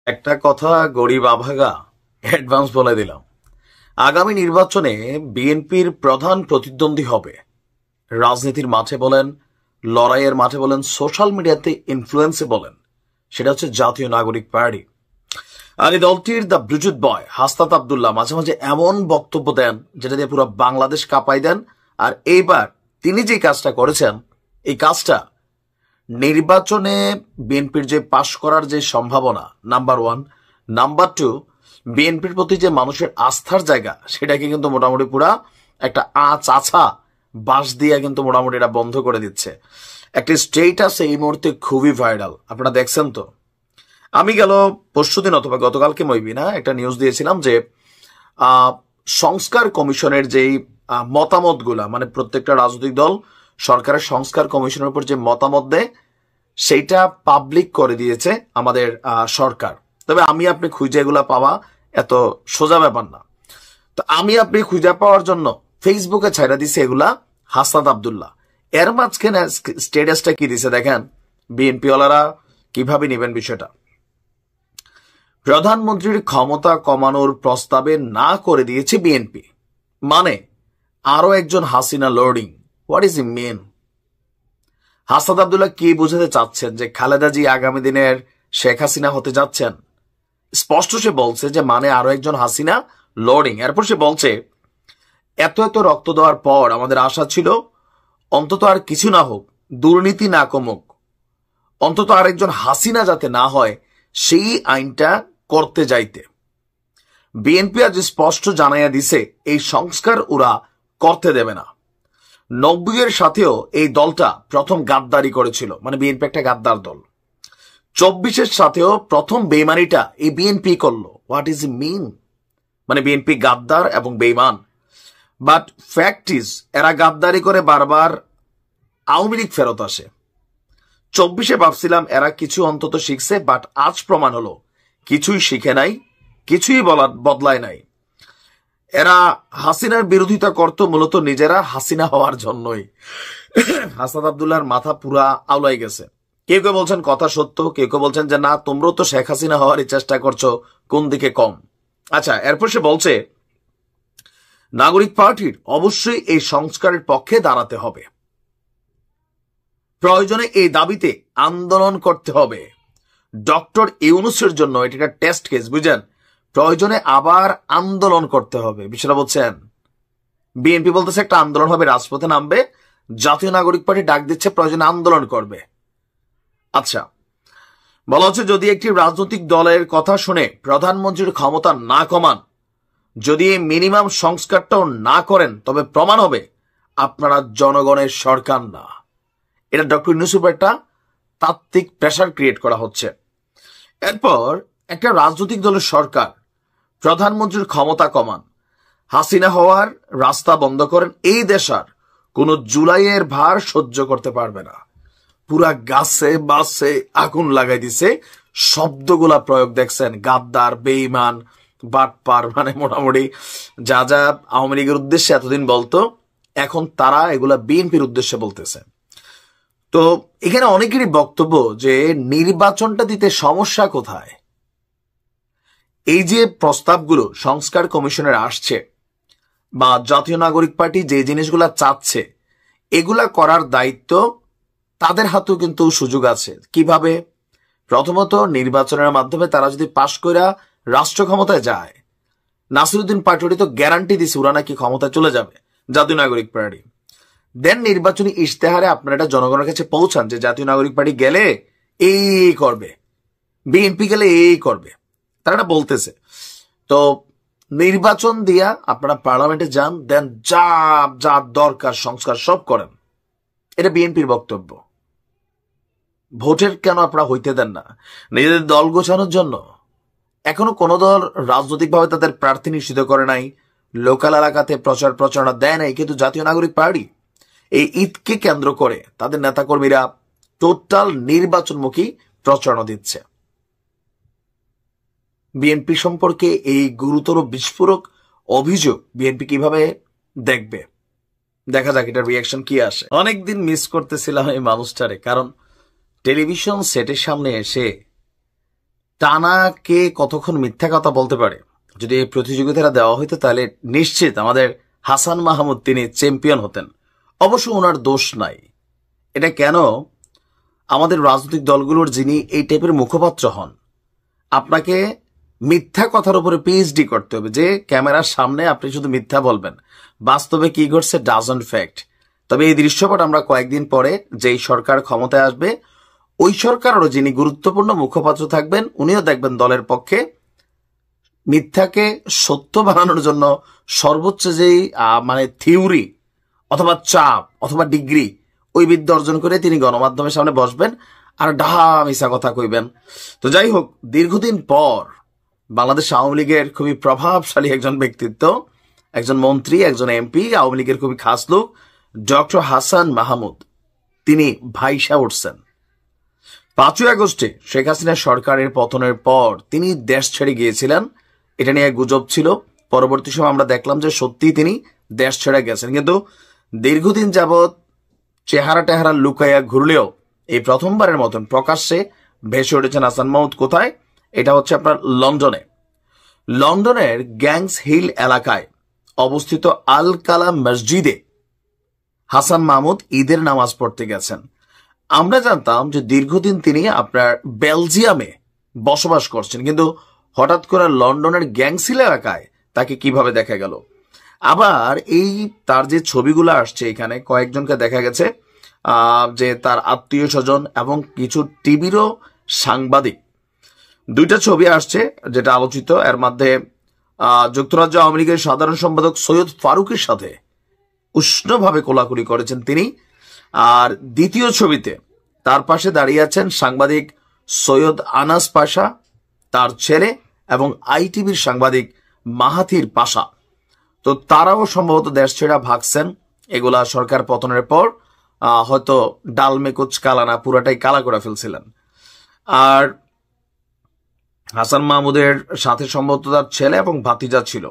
একটা কথা গরিব আভাগা অ্যাডভান্স বলে দিলাম। আগামী নির্বাচনে বিএনপির প্রধান প্রতিদ্বন্দ্বী হবে, রাজনীতির মাঠে বলেন, লড়াইয়ের মাঠে বলেন, সোশ্যাল মিডিয়াতে ইনফ্লুয়েন্সে বলেন, সেটা হচ্ছে জাতীয় নাগরিক পার্টি। আর এই দলটির দ্য ব্রিজুট বয় হাসনাত আব্দুল্লাহ মাঝে মাঝে এমন বক্তব্য দেন যেটা দিয়ে পুরো বাংলাদেশ কাঁপাই দেন। আর এইবার তিনি যে কাজটা করেছেন, এই কাজটা নির্বাচনে বিএনপির যে পাশ করার যে সম্ভাবনা, নাম্বার ওয়ান, নাম্বার টু, বিএনপির প্রতি যে মানুষের আস্থার জায়গা, সেটাকে কিন্তু মোটামুটি পুরা একটা আছা বাঁশ দিয়ে কিন্তু মোটামুটি এটা বন্ধ করে দিচ্ছে। একটা স্টেটাস এই মুহূর্তে খুবই ভাইরাল, আপনারা দেখছেন তো। আমি গেল পরশুদিন অথবা গতকালকে মইবি না একটা নিউজ দিয়েছিলাম যে সংস্কার কমিশনের যেই মতামতগুলা, মানে প্রত্যেকটা রাজনৈতিক দল সরকারের সংস্কার কমিশনের উপর যে মতামত দেয় সেইটা পাবলিক করে দিয়েছে আমাদের সরকার। তবে আমি আপনি খুঁজে এগুলা পাওয়া এত সোজা ব্যাপার না। তো আমি আপনি খুঁজে পাওয়ার জন্য ফেসবুকে ছাইড়া দিছে এগুলা হাসনাত আব্দুল্লাহ। এর মাঝখানে স্টেটাসটা কি দিছে দেখেন, বিএনপি ওয়ালারা কিভাবে নেবেন বিষয়টা। প্রধানমন্ত্রীর ক্ষমতা কমানোর প্রস্তাবে না করে দিয়েছে বিএনপি, মানে আরো একজন Hasina loading. What is he mean? Hasnat Abdullah কি বুঝাতে চাচ্ছেন যে খালেদা জি আগামী দিনের শেখ হাসিনা হতে যাচ্ছেন? স্পষ্ট সে বলছে যে মানে আরো একজন হাসিনা লোডিং। এরপর সে বলছে এত এত রক্ত দেওয়ার পর আমাদের আশা ছিল অন্তত আর কিছু না হোক, দুর্নীতি না কমুক, অন্তত আরেকজন হাসিনা যাতে না হয় সেই আইনটা করতে যাইতে। বিএনপি আজ স্পষ্ট জানাইয়া দিছে এই সংস্কার ওরা করতে দেবে না। 90-এর সাথেও এই দলটা প্রথম গাদ্দারি করেছিল, মানে বিএনপি একটা গাদ্দার দল। 24-এর সাথেও প্রথম বেইমানিটা এই বিএনপি করলো। What is mean? মানে বিএনপি গাদ্দার এবং বেইমান। বাট ফ্যাক্ট ইজ এরা গাদ্দারি করে বারবার আওয়ামী লীগ ফেরত আসে। 24-এ ভাবছিলাম এরা কিছু অন্তত শিখছে, বাট আজ প্রমাণ হলো কিছুই শিখে নাই, কিছুই বদলায় নাই। এরা হাসিনার বিরোধিতা করত মূলত নিজেরা হাসিনা হওয়ার জন্যই। হাসনাত আব্দুল্লাহর মাথা পুরা আউলাই গেছে। কেউ কেউ বলছেন কথা সত্য, কেউ কেউ বলছেন যে না, তোমরাও তো শেখ হাসিনা হওয়ারই চেষ্টা করছো, কোন দিকে কম। আচ্ছা, এরপর সে বলছে নাগরিক পার্টির অবশ্যই এই সংস্কারের পক্ষে দাঁড়াতে হবে, প্রয়োজনে এই দাবিতে আন্দোলন করতে হবে। ডক্টর ইউনূসের জন্য এটা একটা টেস্ট কেস, বুঝেন? প্রয়োজনে আবার আন্দোলন করতে হবে, বিষয়টা বলছেন। বিএনপি বলতেছে একটা আন্দোলন হবে, রাজপথে নামবে। জাতীয় নাগরিক পার্টি ডাক দিচ্ছে প্রয়োজনে আন্দোলন করবে। আচ্ছা, বলা হচ্ছে যদি একটি রাজনৈতিক দলের কথা শুনে প্রধানমন্ত্রীর ক্ষমতা না কমান, যদি এই মিনিমাম সংস্কারটাও না করেন, তবে প্রমাণ হবে আপনারা জনগণের সরকার না। এটা ডক্টর ইউনূসের উপর একটা তাত্ত্বিক প্রেসার ক্রিয়েট করা হচ্ছে। এরপর একটা রাজনৈতিক দলের সরকার প্রধানমন্ত্রীর ক্ষমতা কমান, হাসিনা হওয়ার রাস্তা বন্ধ করেন, এই দেশ আর কোন জুলাইয়ের ভার সহ্য করতে পারবে না। পুরা গাছে বাসে আগুন লাগাই দিছে। শব্দগুলা প্রয়োগ দেখছেন, গাদ্দার, বেঈমান, বাটপার, মানে মোটামুটি যা যা আওয়ামী লীগের উদ্দেশ্যে এতদিন বলতো, এখন তারা এগুলা বিএনপির উদ্দেশ্যে বলতেছে। তো এখানে অনেকেরই বক্তব্য যে নির্বাচনটা দিতে সমস্যা কোথায়? এই যে প্রস্তাবগুলো সংস্কার কমিশনের আসছে বা জাতীয় নাগরিক পার্টি যে জিনিসগুলা চাচ্ছে, এগুলা করার দায়িত্ব তাদের হাতেও কিন্তু সুযোগ আছে। কিভাবে? প্রথমত নির্বাচনের মাধ্যমে তারা যদি পাশ কইরা রাষ্ট্র ক্ষমতায় যায়, নাসিরুদ্দিন পাটোয়ারি তো গ্যারান্টি দিছে ওরা নাকি ক্ষমতায় চলে যাবে, জাতীয় নাগরিক পার্টি। দেন নির্বাচনী ইশতেহারে আপনারা এটা জনগণের কাছে পৌঁছান যে জাতীয় নাগরিক পার্টি গেলে এই করবে, বিএনপি গেলে এই করবে, তারা এটা বলতেছে। তো নির্বাচন দিয়া আপনারা পার্লামেন্টে যান, দেন যা যা দরকার সংস্কার সব করেন। এটা বিএনপির বক্তব্য। ভোটের কেন আপনারা হইতে দেন না? নিজেদের দল গোছানোর জন্য। এখনো কোন দল রাজনৈতিকভাবে তাদের প্রার্থী নিশ্চিত করে নাই, লোকাল এলাকাতে প্রচার প্রচারণা দেয় নাই, কিন্তু জাতীয় নাগরিক পার্টি এই ঈদকে কেন্দ্র করে তাদের নেতাকর্মীরা টোটাল নির্বাচনমুখী প্রচারণা দিচ্ছে। বিএনপি সম্পর্কে এই গুরুতর বিস্ফোরক অভিযোগ বিএনপি কিভাবে দেখবে? দেখা যাক এটার রিয়াকশন কি আসে। অনেকদিন মিস করতেছিলাম এই মানুষটারে, কারণ টেলিভিশন সেটের সামনে এসে টানা কে কতক্ষণ মিথ্যা কথা বলতে পারে, যদি এই প্রতিযোগিতাটা দেওয়া হইতো তাহলে নিশ্চিত আমাদের হাসান মাহমুদ তিনি চ্যাম্পিয়ন হতেন। অবশ্য ওনার দোষ নাই। এটা কেন, আমাদের রাজনৈতিক দলগুলোর যিনি এই টাইপের মুখপাত্র হন, আপনাকে মিথ্যা কথার উপরে পিএইচডি করতে হবে, যে ক্যামেরার সামনে আপনি শুধু মিথ্যা বলবেন, বাস্তবে কি ঘটছে ডাজন্ট ফ্যাক্ট। তবে এই দৃশ্যপট আমরা কয়েকদিন পরে যেই সরকার ক্ষমতায় আসবে, ওই সরকারেরও যিনি গুরুত্বপূর্ণ মুখপাত্র থাকবেন, উনিও দেখবেন দলের পক্ষে মিথ্যাকে সত্য বানানোর জন্য সর্বোচ্চ যেই মানে থিওরি অথবা চাপ অথবা ডিগ্রি, ওই বিদ্যা অর্জন করে তিনি গণমাধ্যমের সামনে বসবেন আর ডাহা মিশা কথা কইবেন। তো যাই হোক, দীর্ঘদিন পর বাংলাদেশ আওয়ামী লীগের খুবই প্রভাবশালী একজন ব্যক্তিত্ব, একজন মন্ত্রী, একজন এমপি, আওয়ামী লীগের খুবই খাস লোক ডক্টর হাসান মাহমুদ, তিনি ভাইসা উঠছেন। 5ই আগস্টে শেখ হাসিনা সরকারের পতনের পর তিনি দেশ ছেড়ে গিয়েছিলেন, এটা নিয়ে গুজব ছিল। পরবর্তী সময় আমরা দেখলাম যে সত্যি তিনি দেশ ছেড়ে গেছেন, কিন্তু দীর্ঘদিন যাবৎ চেহারা টেহারা লুকাইয়া ঘুরলেও এই প্রথমবারের মতন প্রকাশ্যে ভেসে উঠেছেন হাসান মাহমুদ। কোথায়? এটা হচ্ছে আপনার লন্ডনে। লন্ডনের গ্যাংস হিল এলাকায় অবস্থিত আল কালাম মসজিদে হাসান মাহমুদ ঈদের নামাজ পড়তে গেছেন। আমরা জানতাম যে দীর্ঘদিন তিনি আপনার বেলজিয়ামে বসবাস করছেন, কিন্তু হঠাৎ করে লন্ডনের গ্যাংস হিল এলাকায় তাকে কিভাবে দেখা গেল? আবার এই তার যে ছবিগুলো আসছে, এখানে কয়েকজনকে দেখা গেছে যে তার আত্মীয় স্বজন এবং কিছু টিভিরও সাংবাদিক, 2টা ছবি আসছে যেটা আলোচিত। এর মধ্যে যুক্তরাজ্য আওয়ামী লীগের সাধারণ সম্পাদক সৈয়দ ফারুকের সাথে উষ্ণভাবে কোলাকুলি করেছেন তিনি। আর দ্বিতীয় ছবিতে তার পাশে দাঁড়িয়ে আছেন সাংবাদিক সৈয়দ আনাস পাশা, তার ছেলে, এবং আইটিভির সাংবাদিক মাহাথির পাশা। তো তারাও সম্ভবত দেশ ছেড়া ভাগছেন। এগুলা সরকার পতনের পর হয়তো ডালমে কুচ কালা না, পুরাটাই কালা করে ফেলছিলেন। আর হাসান মাহমুদের সাথে সম্ভবত তার ছেলে এবং ভাতিজা ছিল।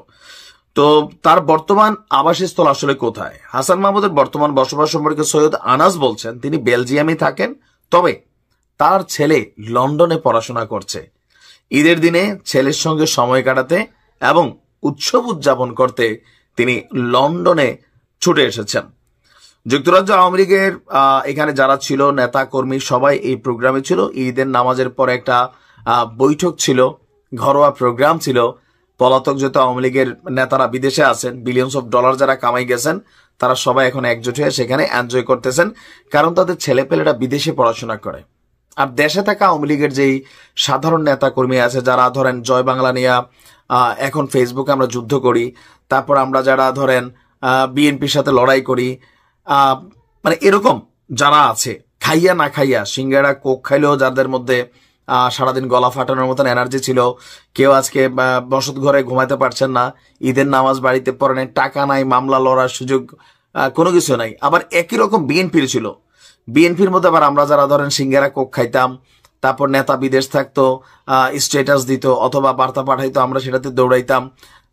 তো তার বর্তমান আবাসস্থল আসলে কোথায়? হাসান মাহমুদের বর্তমান বসবাস সম্পর্কে সৈয়দ আনাস বলছেন তিনি বেলজিয়ামে থাকেন, তবে তার ছেলে লন্ডনে পড়াশোনা করছে। ঈদের দিনে ছেলের সঙ্গে সময় কাটাতে এবং উৎসব উদযাপন করতে তিনি লন্ডনে ছুটে এসেছেন। যুক্তরাজ্য আওয়ামী লীগের এখানে যারা ছিল নেতা কর্মী সবাই এই প্রোগ্রামে ছিল। ঈদের নামাজের পর একটা বৈঠক ছিল, ঘরোয়া প্রোগ্রাম ছিল। পলাতক যত আওয়ামী লীগের নেতারা বিদেশে আছেন, বিলিয়নস অফ ডলার যারা কামাই গেছেন, তারা সবাই এখন একজোট হয়ে সেখানে এনজয় করতেছেন, কারণ তাদের ছেলেপেলেরা বিদেশে পড়াশোনা করে। আর দেশে থাকা আওয়ামী লীগের যেই সাধারণ নেতা কর্মী আছে, যারা ধরেন জয় বাংলা নিয়ে এখন ফেসবুকে আমরা যুদ্ধ করি, তারপর আমরা যারা ধরেন বিএনপির সাথে লড়াই করি, মানে এরকম যারা আছে, খাইয়া না খাইয়া সিঙ্গারা কোক খাইলেও যাদের মধ্যে সারাদিন গলা ফাটানোর মতন এনার্জি ছিল, কেউ আজকে বসত ঘরে ঘুমাইতে পারছেন না, ঈদের নামাজ বাড়িতে পড়ে নাই, টাকা নাই, মামলা লড়ার সুযোগ কোনো কিছু নাই। আবার একই রকম বিএনপির ছিল। বিএনপির মধ্যে আবার আমরা যারা ধরেন সিঙ্গারা কোক খাইতাম, তারপর নেতা বিদেশ থাকতো, স্ট্যাটাস দিত অথবা বার্তা পাঠাইতো, আমরা সেটাতে দৌড়াইতাম।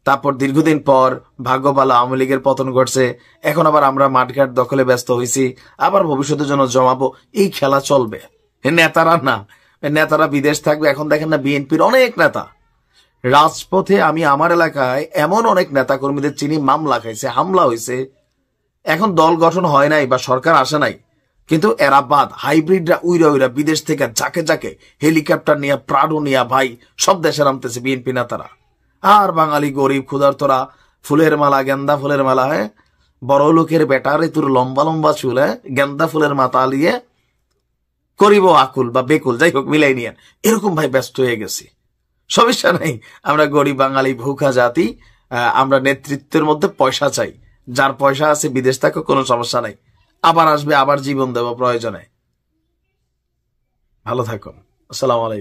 তারপর দীর্ঘদিন পর ভাগ্য ভালো আওয়ামী লীগের পতন ঘটছে, এখন আবার আমরা মাঠঘাট দখলে ব্যস্ত হয়েছি, আবার ভবিষ্যতের জন্য জমাবো। এই খেলা চলবে, নেতারা না, নেতারা বিদেশ থাকবে। এখন দেখেন না বিএনপির অনেক নেতা রাজপথে, আমি আমার এলাকায় এমন অনেক নেতা কর্মীদের চিনি মামলা খাইছে, হামলা হয়েছে। এখন দল গঠন হয় নাই বা সরকার আসে নাই, কিন্তু এরা বাদ হাইব্রিডরা উইরা বিদেশ থেকে যাকে যাকে হেলিকপ্টার নিয়ে, প্রাডো নিয়ে ভাই সব দেশে নামতেছে বিএনপি নেতারা। আর বাঙালি গরিব ক্ষুধার্তরা ফুলের মালা, গেন্দা ফুলের মালা, বড় লোকের বেটারে তোর লম্বা লম্বা চুল, গেন্দা ফুলের মাথা লিয়ে করিব আকুল বা বেকুল, যাই হোক মিলাই নিয়ে এরকম ভাই ব্যস্ত হয়ে গেছি। সমস্যা নেই, আমরা গরিব বাঙালি ভুখা জাতি, আমরা নেতৃত্বের মধ্যে পয়সা চাই। যার পয়সা আছে বিদেশ থাকো, কোনো সমস্যা নাই, আবার আসবে, আবার জীবন দেব প্রয়োজনে। ভালো থাকুন, আসসালামু আলাইকুম।